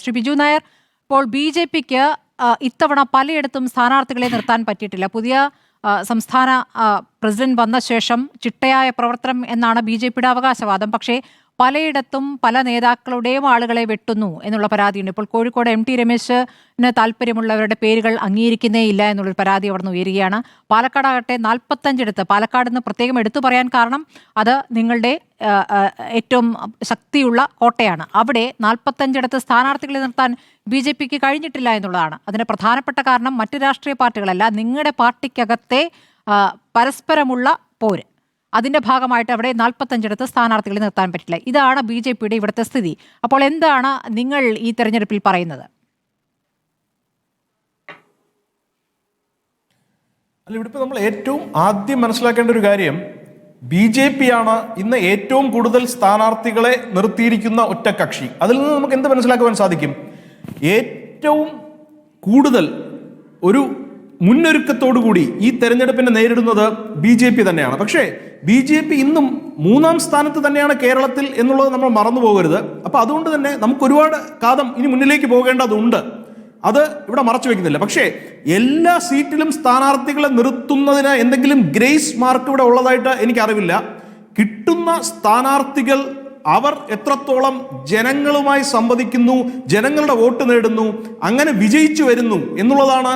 ശ്രീ ബിജു നായർ, ഇപ്പോൾ BJP-ക്ക് ഇത്തവണ പലയിടത്തും സ്ഥാനാർത്ഥികളെ നിർത്താൻ പറ്റിയിട്ടില്ല. പുതിയ സംസ്ഥാന പ്രസിഡന്റ് വന്ന ശേഷം ചിട്ടയായ പ്രവർത്തനം എന്നാണ് BJP-യുടെ അവകാശവാദം. പക്ഷേ പലയിടത്തും പല നേതാക്കളുടെയും ആളുകളെ വെട്ടുന്നു എന്നുള്ള പരാതിയുണ്ട്. ഇപ്പോൾ കോഴിക്കോട് MT രമേശിന് താല്പര്യമുള്ളവരുടെ പേരുകൾ അംഗീകരിക്കുന്നേയില്ല എന്നുള്ളൊരു പരാതി അവിടെ നിന്ന് ഉയരുകയാണ്. പാലക്കാടാകട്ടെ 45 പാലക്കാട് നിന്ന് പ്രത്യേകം എടുത്തു പറയാൻ കാരണം അത് നിങ്ങളുടെ ഏറ്റവും ശക്തിയുള്ള കോട്ടയാണ്. അവിടെ 45 സ്ഥാനാർത്ഥികളെ നിർത്താൻ BJP-ക്ക് കഴിഞ്ഞിട്ടില്ല എന്നുള്ളതാണ്. അതിന് പ്രധാനപ്പെട്ട കാരണം മറ്റ് രാഷ്ട്രീയ പാർട്ടികളല്ല, നിങ്ങളുടെ പാർട്ടിക്കകത്തെ പരസ്പരമുള്ള പോര്. അതിന്റെ ഭാഗമായിട്ട് അവിടെ 45 സ്ഥാനാർത്ഥികളെ നിർത്താൻ പറ്റില്ല. ഇതാണ് BJP-യുടെ ഇവിടുത്തെ സ്ഥിതി. അപ്പോൾ എന്താണ് നിങ്ങൾ ഈ തെരഞ്ഞെടുപ്പിൽ പറയുന്നത്? അല്ല, ഇവിടെ നമ്മൾ ഏറ്റവും ആദ്യം മനസ്സിലാക്കേണ്ട ഒരു കാര്യം, BJP ആണ് ഇന്ന് ഏറ്റവും കൂടുതൽ സ്ഥാനാർത്ഥികളെ നിർത്തിയിരിക്കുന്ന ഒറ്റ കക്ഷി. അതിൽ നിന്ന് നമുക്ക് എന്ത് മനസ്സിലാക്കുവാൻ സാധിക്കും? ഏറ്റവും കൂടുതൽ ഒരു മുന്നൊരുക്കത്തോടുകൂടി ഈ തെരഞ്ഞെടുപ്പിനെ നേരിടുന്നത് BJP തന്നെയാണ്. പക്ഷേ BJP ഇന്നും 3-ാം സ്ഥാനത്ത് തന്നെയാണ് കേരളത്തിൽ എന്നുള്ളത് നമ്മൾ മറന്നു പോകരുത്. അപ്പൊ അതുകൊണ്ട് തന്നെ നമുക്ക് ഒരുപാട് കാലം ഇനി മുന്നിലേക്ക് പോകേണ്ടതുണ്ട്. അത് ഇവിടെ മറച്ചു വെക്കുന്നില്ല. പക്ഷേ എല്ലാ സീറ്റിലും സ്ഥാനാർത്ഥികളെ നിർത്തുന്നതിന് എന്തെങ്കിലും ഗ്രേസ് മാർക്ക് ഇവിടെ ഉള്ളതായിട്ട് എനിക്കറിവില്ല. കിട്ടുന്ന സ്ഥാനാർത്ഥികൾ അവർ എത്രത്തോളം ജനങ്ങളുമായി സംവദിക്കുന്നു, ജനങ്ങളുടെ വോട്ട് നേടുന്നു, അങ്ങനെ വിജയിച്ചു വരുന്നു എന്നുള്ളതാണ്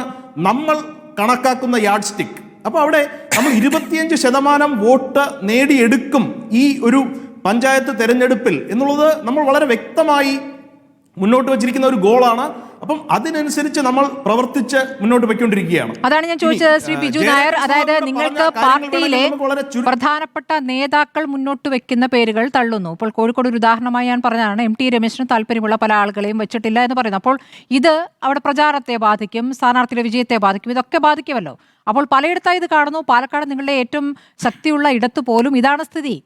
നമ്മൾ കണക്കാക്കുന്ന യാർഡ് സ്റ്റിക്ക്. അപ്പൊ അവിടെ നമ്മൾ 25% വോട്ട് നേടിയെടുക്കും ഈ ഒരു പഞ്ചായത്ത് തെരഞ്ഞെടുപ്പിൽ എന്നുള്ളത് നമ്മൾ വളരെ വ്യക്തമായി മുന്നോട്ട് വെച്ചിരിക്കുന്ന ഒരു ഗോളാണ്. അപ്പം അതിനനുസരിച്ച് നമ്മൾ പ്രവർത്തിച്ച് മുന്നോട്ട് പോയിക്കൊണ്ടിരിക്കുകയാണ്. അതാണ് ഞാൻ ചോദിച്ചത് ശ്രീ ബിജു നായർ. അതായത് നിങ്ങൾക്ക് പാർട്ടിയിലെ പ്രധാനപ്പെട്ട നേതാക്കൾ മുന്നോട്ട് വെക്കുന്ന പേരുകൾ തള്ളുന്നു. ഇപ്പോൾ കോഴിക്കോട് ഒരു ഉദാഹരണമായി ഞാൻ പറഞ്ഞതാണ്, MT രമേശിന് താല്പര്യമുള്ള പല ആളുകളെയും വെച്ചിട്ടില്ല എന്ന് പറയുന്നു. അപ്പോൾ ഇത് അവിടെ പ്രചാരത്തെ ബാധിക്കും, സ്ഥാനാർത്ഥിയുടെ വിജയത്തെ ബാധിക്കും, ഇതൊക്കെ ബാധിക്കുമല്ലോ. അപ്പോൾ പലയിടത്തായി ഇത് കാണുന്നു. പാലക്കാട് നിങ്ങളുടെ ഏറ്റവും ശക്തിയുള്ള ഇടത്ത് പോലും ഇതാണ് സ്ഥിതി.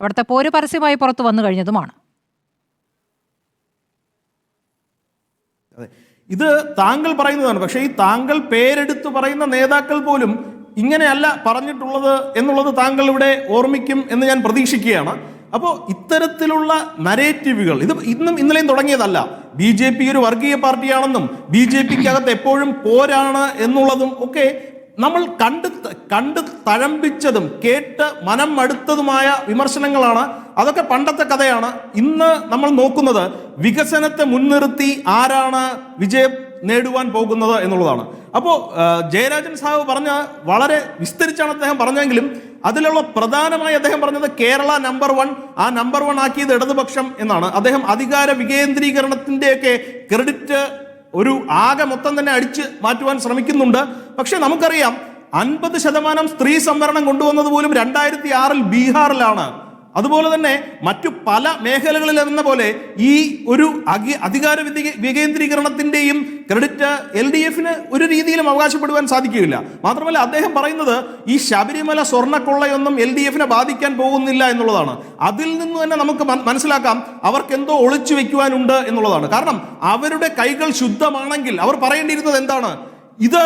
അവിടുത്തെ പോര് പരസ്യമായി പുറത്തു വന്നു കഴിഞ്ഞതുമാണ്. ഇത് താങ്കൾ പറയുന്നതാണ്. പക്ഷേ ഈ താങ്കൾ പേരെടുത്ത് പറയുന്ന നേതാക്കൾ പോലും ഇങ്ങനെയല്ല പറഞ്ഞിട്ടുള്ളത് എന്നുള്ളത് താങ്കൾ ഇവിടെ ഓർമ്മിക്കും എന്ന് ഞാൻ പ്രതീക്ഷിക്കുകയാണ്. അപ്പോൾ ഇത്തരത്തിലുള്ള നരേറ്റീവുകൾ ഇത് ഇന്നും ഇന്നലെയും തുടങ്ങിയതല്ല. BJP ഒരു വർഗീയ പാർട്ടിയാണെന്നും BJP-ക്കകത്ത് എപ്പോഴും പോരാണ് എന്നുള്ളതും ഒക്കെ നമ്മൾ കണ്ട് തഴമ്പിച്ചതും കേട്ട് മനം മടുത്തതുമായ വിമർശനങ്ങളാണ്. അതൊക്കെ പണ്ടത്തെ കഥയാണ്. ഇന്ന് നമ്മൾ നോക്കുന്നത് വികസനത്തെ മുൻനിർത്തി ആരാണ് വിജയം നേടുവാൻ പോകുന്നത് എന്നുള്ളതാണ്. അപ്പോൾ ജയരാജൻ സാഹു പറഞ്ഞ വളരെ വിസ്തരിച്ചാണ് അദ്ദേഹം പറഞ്ഞെങ്കിലും അതിലുള്ള പ്രധാനമായി അദ്ദേഹം പറഞ്ഞത് കേരള നമ്പർ 1, ആ നമ്പർ 1 ആക്കിയത് ഇടതുപക്ഷം എന്നാണ്. അദ്ദേഹം അധികാര വികേന്ദ്രീകരണത്തിന്റെയൊക്കെ ക്രെഡിറ്റ് ഒരു ആകെ മൊത്തം തന്നെ അടിച്ച് മാറ്റുവാൻ ശ്രമിക്കുന്നുണ്ട്. പക്ഷെ നമുക്കറിയാം 50% സ്ത്രീ സംവരണം കൊണ്ടുവന്നത് പോലും 2006 ബീഹാറിലാണ്. അതുപോലെ തന്നെ മറ്റു പല മേഖലകളിൽ എന്ന പോലെ ഈ ഒരു അധികാര വികേന്ദ്രീകരണത്തിന്റെയും ക്രെഡിറ്റ് LDF-ന് ഒരു രീതിയിലും അവകാശപ്പെടുവാൻ സാധിക്കുകയില്ല. മാത്രമല്ല അദ്ദേഹം പറയുന്നത് ഈ ശബരിമല സ്വർണ്ണക്കൊള്ളയൊന്നും LDF-നെ ബാധിക്കാൻ പോകുന്നില്ല എന്നുള്ളതാണ്. അതിൽ നിന്ന് തന്നെ നമുക്ക് മനസ്സിലാക്കാം അവർക്ക് എന്തോ ഒളിച്ചു വെക്കുവാനുണ്ട് എന്നുള്ളതാണ്. കാരണം അവരുടെ കൈകൾ ശുദ്ധമാണെങ്കിൽ അവർ പറയേണ്ടിയിരുന്നത് എന്താണ്? ഇത്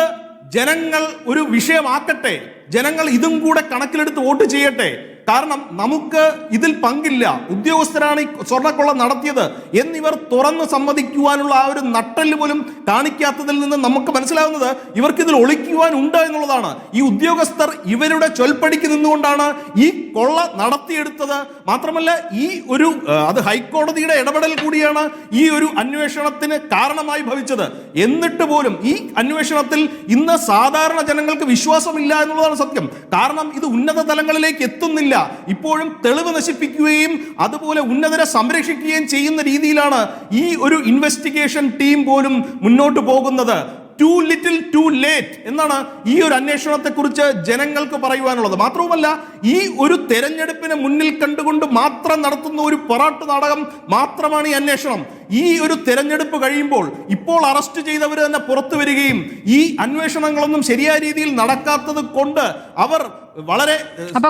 ജനങ്ങൾ ഒരു വിഷയമാക്കട്ടെ, ജനങ്ങൾ ഇതും കൂടെ കണക്കിലെടുത്ത് വോട്ട് ചെയ്യട്ടെ, കാരണം നമുക്ക് ഇതിൽ പങ്കില്ല, ഉദ്യോഗസ്ഥരാണ് ഈ സ്വർണ്ണക്കൊള്ള നടത്തിയത് എന്നിവർ തുറന്ന് സമ്മതിക്കുവാനുള്ള ആ ഒരു നട്ടെല്ല് പോലും കാണിക്കാത്തതിൽ നിന്ന് നമുക്ക് മനസ്സിലാവുന്നത് ഇവർക്ക് ഇതിൽ ഒളിക്കുവാനുണ്ട് എന്നുള്ളതാണ്. ഈ ഉദ്യോഗസ്ഥർ ഇവരുടെ ചൊൽപ്പടിക്ക് നിന്നുകൊണ്ടാണ് ഈ കൊള്ള നടത്തിയെടുത്തത്. മാത്രമല്ല ഈ ഒരു അത് ഹൈക്കോടതിയുടെ ഇടപെടൽ കൂടിയാണ് ഈ ഒരു അന്വേഷണത്തിന് കാരണമായി ഭവിച്ചത്. എന്നിട്ട് പോലും ഈ അന്വേഷണത്തിൽ ഇന്ന് സാധാരണ ജനങ്ങൾക്ക് വിശ്വാസമില്ല എന്നുള്ളതാണ് സത്യം. കാരണം ഇത് ഉന്നത തലങ്ങളിലേക്ക് എത്തുന്നില്ല. ഇപ്പോഴും തെളിവ് നശിപ്പിക്കുകയും അതുപോലെ ഉന്നതരെ സംരക്ഷിക്കുകയും ചെയ്യുന്ന രീതിയിലാണ് ഈ ഒരു ഇൻവെസ്റ്റിഗേഷൻ ടീം പോലും മുന്നോട്ട് പോകുന്നത്. ടു ലിറ്റിൽ ടു ലേറ്റ് എന്നാണ് ഈ ഒരു അന്വേഷണത്തെ കുറിച്ച് ജനങ്ങൾക്ക് പറയുവാനുള്ളത്. മാത്രവുമല്ല ഈ ഒരു തെരഞ്ഞെടുപ്പിനെ മുന്നിൽ കണ്ടുകൊണ്ട് മാത്രം നടത്തുന്ന ഒരു പൊറാട്ട് നാടകം മാത്രമാണ് ഈ അന്വേഷണം. ഈ ഒരു തെരഞ്ഞെടുപ്പ് കഴിയുമ്പോൾ ഇപ്പോൾ അറസ്റ്റ് ചെയ്തവർ തന്നെ പുറത്തു വരികയും ഈ അന്വേഷണങ്ങളൊന്നും ശരിയായ രീതിയിൽ നടക്കാത്തത് കൊണ്ട് അവർ വളരെ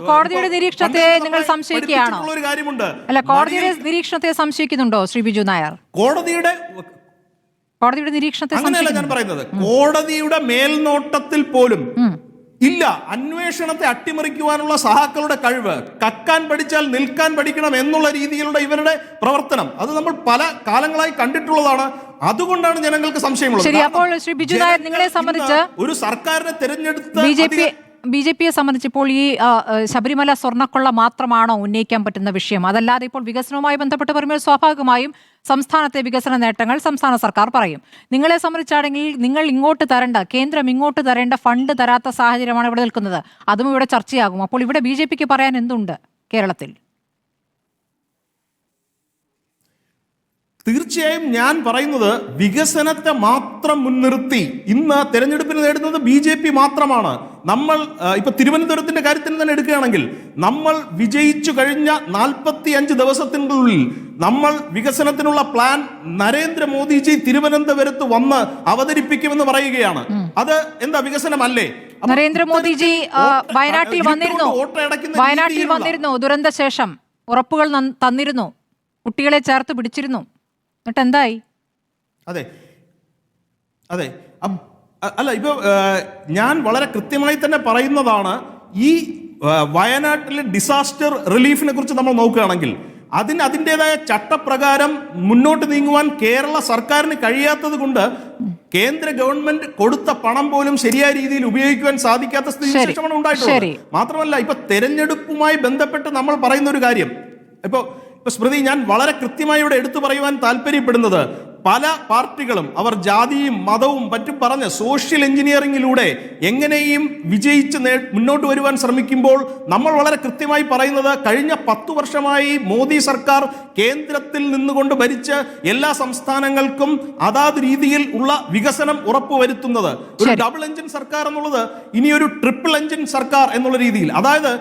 കോടതിയുടെ നിരീക്ഷണത്തെ നിങ്ങൾ സംശയിക്കുകയാണോ? ഒരു കാര്യമുണ്ട്. അല്ല, കോടതിയുടെ നിരീക്ഷണത്തെ സംശയിക്കുന്നുണ്ടോ ശ്രീ ബിജു നായർ? കോടതിയുടെ നിരീക്ഷണത്തെ അങ്ങനെയല്ല ഞാൻ പറയുന്നത്. കോടതിയുടെ മേൽനോട്ടത്തിൽ പോലും ഇല്ല. അന്വേഷണത്തെ അട്ടിമറിക്കുവാനുള്ള സഹാക്കളുടെ കഴിവ്, കക്കാൻ പഠിച്ചാൽ നിൽക്കാൻ പഠിക്കണം എന്നുള്ള രീതിയിലുള്ള ഇവരുടെ പ്രവർത്തനം, അത് നമ്മൾ പല കാലങ്ങളായി കണ്ടിട്ടുള്ളതാണ്. അതുകൊണ്ടാണ് ജനങ്ങൾക്ക് സംശയമുള്ളത്. ശരി, അപ്പോൾ ശ്രീ ബിജു നായർ, നിങ്ങളെ സംബന്ധിച്ച് ഒരു സർക്കാരിനെ തെരഞ്ഞെടുത്ത് ബി ജെ പിയെ സംബന്ധിച്ച് ഇപ്പോൾ ഈ ശബരിമല സ്വർണ്ണക്കൊള്ള മാത്രമാണോ ഉന്നയിക്കാൻ പറ്റുന്ന വിഷയം? അതല്ലാതെ ഇപ്പോൾ വികസനവുമായി ബന്ധപ്പെട്ട് പറയുമ്പോൾ സ്വാഭാവികമായും സംസ്ഥാനത്തെ വികസന നേട്ടങ്ങൾ സംസ്ഥാന സർക്കാർ പറയും. നിങ്ങളെ സംബന്ധിച്ചാണെങ്കിൽ നിങ്ങൾ ഇങ്ങോട്ട് തരേണ്ട, കേന്ദ്രം ഇങ്ങോട്ട് തരേണ്ട ഫണ്ട് തരാത്ത സാഹചര്യമാണ് ഇവിടെ നിൽക്കുന്നത്. അതും ഇവിടെ ചർച്ചയാകും. അപ്പോൾ ഇവിടെ ബി ജെ പിക്ക് പറയാൻ എന്തുണ്ട് കേരളത്തിൽ? തീർച്ചയായും ഞാൻ പറയുന്നത് വികസനത്തെ മാത്രം മുൻനിർത്തി ഇന്ന് തെരഞ്ഞെടുപ്പിന് നേടുന്നത് BJP മാത്രമാണ്. നമ്മൾ ഇപ്പൊ തിരുവനന്തപുരത്തിന്റെ കാര്യത്തിൽ തന്നെ എടുക്കുകയാണെങ്കിൽ, നമ്മൾ വിജയിച്ചു കഴിഞ്ഞ 45 ദിവസത്തിനുള്ളിൽ നമ്മൾ വികസനത്തിനുള്ള പ്ലാൻ നരേന്ദ്രമോദിജി തിരുവനന്തപുരത്ത് വന്ന് അവതരിപ്പിക്കുമെന്ന് പറയുകയാണ്. അത് എന്താ വികസനമല്ലേ? നരേന്ദ്രമോദിജി വയനാട്ടിൽ വന്നിരുന്നു. ദുരന്ത ശേഷം ഉറപ്പുകൾ തന്നിരുന്നു, കുട്ടികളെ ചേർത്ത് പിടിച്ചിരുന്നു. എന്നിട്ട് എന്തായി? അതെ അല്ല, ഇപ്പൊ ഞാൻ വളരെ കൃത്യമായി തന്നെ പറയുന്നതാണ്, ഈ വയനാട്ടിലെ ഡിസാസ്റ്റർ റിലീഫിനെ കുറിച്ച് നമ്മൾ നോക്കുകയാണെങ്കിൽ അതിൻ്റെതായ ചട്ടപ്രകാരം മുന്നോട്ട് നീങ്ങുവാൻ കേരള സർക്കാരിന് കഴിയാത്തത് കൊണ്ട് കേന്ദ്ര ഗവൺമെന്റ് കൊടുത്ത പണം പോലും ശരിയായ രീതിയിൽ ഉപയോഗിക്കുവാൻ സാധിക്കാത്ത സ്ഥിതിവിശേഷമാണ് ഉണ്ടായിട്ടുള്ളത്. മാത്രമല്ല, ഇപ്പൊ തെരഞ്ഞെടുപ്പുമായി ബന്ധപ്പെട്ട് നമ്മൾ പറയുന്ന ഒരു കാര്യം, ഇപ്പൊ സ്മൃതി, ഞാൻ വളരെ കൃത്യമായി ഇവിടെ എടുത്തു പറയുവാൻ താല്പര്യപ്പെടുന്നത്, പല പാർട്ടികളും അവർ ജാതിയും മതവും മറ്റും പറഞ്ഞ് സോഷ്യൽ എഞ്ചിനീയറിംഗിലൂടെ എങ്ങനെയും വിജയിച്ച് മുന്നോട്ട് വരുവാൻ ശ്രമിക്കുമ്പോൾ നമ്മൾ വളരെ കൃത്യമായി പറയുന്നത്, കഴിഞ്ഞ 10 വർഷമായി മോദി സർക്കാർ കേന്ദ്രത്തിൽ നിന്നുകൊണ്ട് ഭരിച്ച് എല്ലാ സംസ്ഥാനങ്ങൾക്കും അതാത് രീതിയിൽ ഉള്ള വികസനം ഉറപ്പുവരുത്തുന്നത് ഒരു ഡബിൾ എഞ്ചിൻ സർക്കാർ എന്നുള്ളത് ഇനിയൊരു ട്രിപ്പിൾ എഞ്ചിൻ സർക്കാർ എന്നുള്ള രീതിയിൽ, അതായത്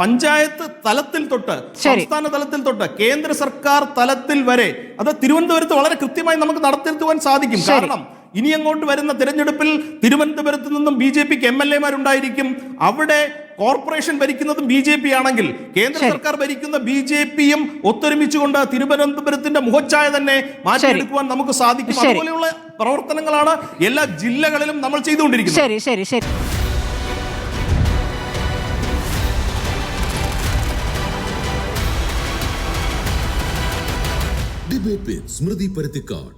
പഞ്ചായത്ത് തലത്തിൽ തൊട്ട് സംസ്ഥാന തലത്തിൽ തൊട്ട് കേന്ദ്ര സർക്കാർ തലത്തിൽ വരെ അത് തിരുവനന്തപുരത്ത് വളരെ കൃത്യമായി നമുക്ക് നടത്തിയെടുത്തുവാൻ സാധിക്കും. കാരണം ഇനി അങ്ങോട്ട് വരുന്ന തിരഞ്ഞെടുപ്പിൽ തിരുവനന്തപുരത്ത് നിന്നും BJPക്ക് MLA-മാരുണ്ടായിരിക്കും. അവിടെ കോർപ്പറേഷൻ ഭരിക്കുന്നതും BJP ആണെങ്കിൽ കേന്ദ്ര സർക്കാർ ഭരിക്കുന്ന BJPയും ഒത്തൊരുമിച്ചുകൊണ്ട് തിരുവനന്തപുരത്തിന്റെ മുഖച്ഛായ തന്നെ മാറ്റിയെടുക്കുവാൻ നമുക്ക് സാധിക്കും. അതുപോലെയുള്ള പ്രവർത്തനങ്ങളാണ് എല്ലാ ജില്ലകളിലും നമ്മൾ ചെയ്തുകൊണ്ടിരിക്കുന്നത്. ശരി. Debate with Smriti Parathikar.